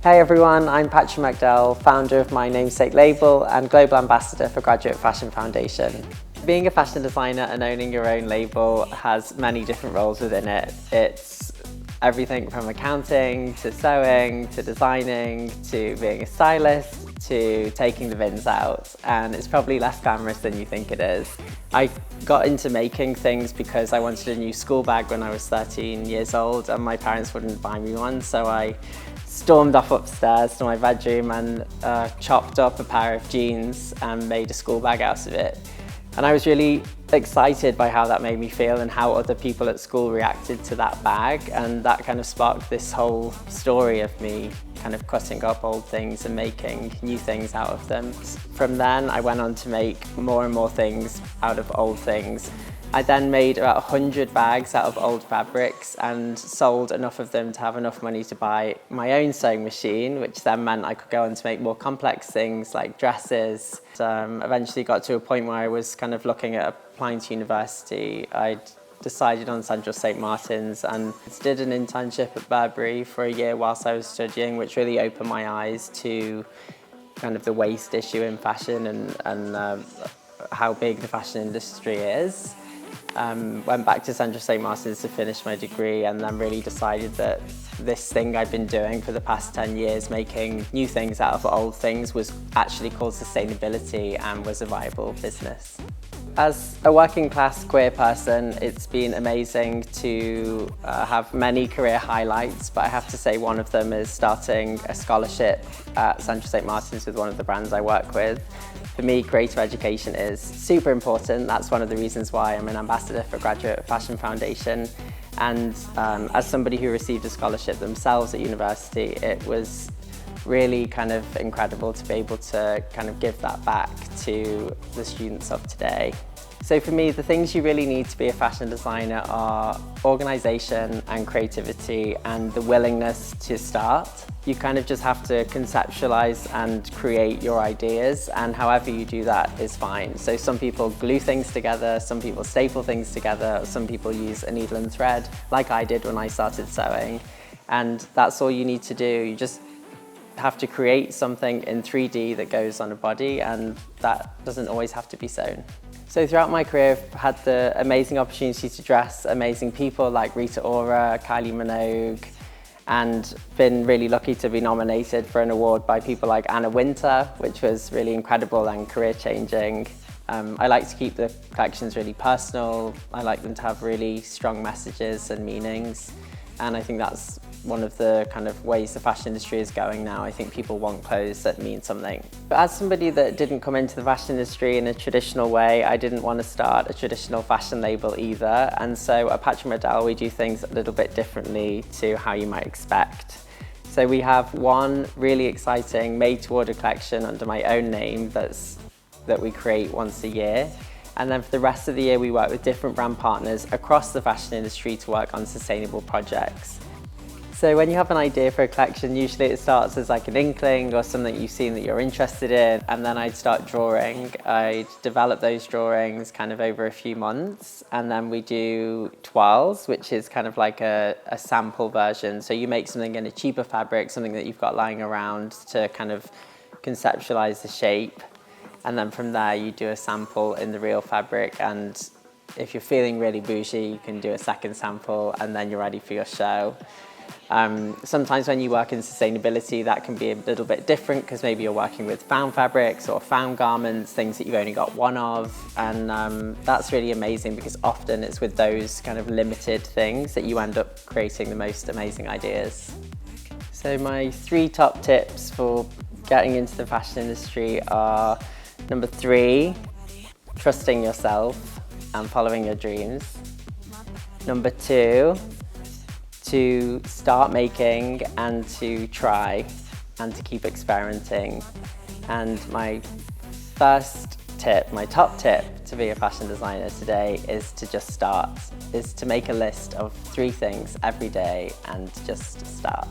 Hey everyone, I'm Patrick McDowell, founder of my namesake label and global ambassador for Graduate Fashion Foundation. Being a fashion designer and owning your own label has many different roles within it. It's everything from accounting to sewing to designing to being a stylist to taking the bins out, and it's probably less glamorous than you think it is. I got into making things because I wanted a new school bag when I was 13 years old and my parents wouldn't buy me one, so I stormed off upstairs to my bedroom and chopped up a pair of jeans and made a school bag out of it. And I was really excited by how that made me feel and how other people at school reacted to that bag, and that kind of sparked this whole story of me kind of cutting up old things and making new things out of them. From then I went on to make more and more things out of old things. I then made about 100 bags out of old fabrics and sold enough of them to have enough money to buy my own sewing machine, which then meant I could go on to make more complex things like dresses. Eventually got to a point where I was kind of looking at applying to university. I'd decided on Central St. Martin's and did an internship at Burberry for a year whilst I was studying, which really opened my eyes to kind of the waste issue in fashion and how big the fashion industry is. Went back to Central St. Martin's to finish my degree and then really decided that this thing I'd been doing for the past 10 years, making new things out of old things, was actually called sustainability and was a viable business. As a working class queer person, it's been amazing to have many career highlights, but I have to say one of them is starting a scholarship at Central St. Martin's with one of the brands I work with. For me, creative education is super important. That's one of the reasons why I'm an ambassador for Graduate Fashion Foundation. And as somebody who received a scholarship themselves at university, it was really kind of incredible to be able to kind of give that back to the students of today. So for me, the things you really need to be a fashion designer are organisation and creativity and the willingness to start. You kind of just have to conceptualise and create your ideas, and however you do that is fine. So some people glue things together, some people staple things together, some people use a needle and thread, like I did when I started sewing. And that's all you need to do. You just have to create something in 3D that goes on a body, and that doesn't always have to be sewn. So throughout my career, I've had the amazing opportunity to dress amazing people like Rita Ora, Kylie Minogue, and been really lucky to be nominated for an award by people like Anna Wintour, which was really incredible and career-changing. I like to keep the collections really personal. I like them to have really strong messages and meanings, and I think that's one of the kind of ways the fashion industry is going now. I think people want clothes that mean something. But as somebody that didn't come into the fashion industry in a traditional way, I didn't want to start a traditional fashion label either. And so at Patrick McDowell, we do things a little bit differently to how you might expect. So we have one really exciting made-to-order collection under my own name that we create once a year. And then for the rest of the year, we work with different brand partners across the fashion industry to work on sustainable projects. So when you have an idea for a collection, usually it starts as like an inkling or something you've seen that you're interested in, and then I'd start drawing. I'd develop those drawings kind of over a few months, and then we do toiles, which is kind of like a sample version. So you make something in a cheaper fabric, something that you've got lying around to kind of conceptualize the shape. And then from there you do a sample in the real fabric, and if you're feeling really bougie, you can do a second sample and then you're ready for your show. Sometimes when you work in sustainability, that can be a little bit different because maybe you're working with found fabrics or found garments, things that you've only got one of, and that's really amazing because often it's with those kind of limited things that you end up creating the most amazing ideas. So my 3 top tips for getting into the fashion industry are: number 3, trusting yourself and following your dreams. Number 2, to start making and to try and to keep experimenting. And my first tip, my top tip to be a fashion designer today is to just start, is to make a list of 3 things every day and just start.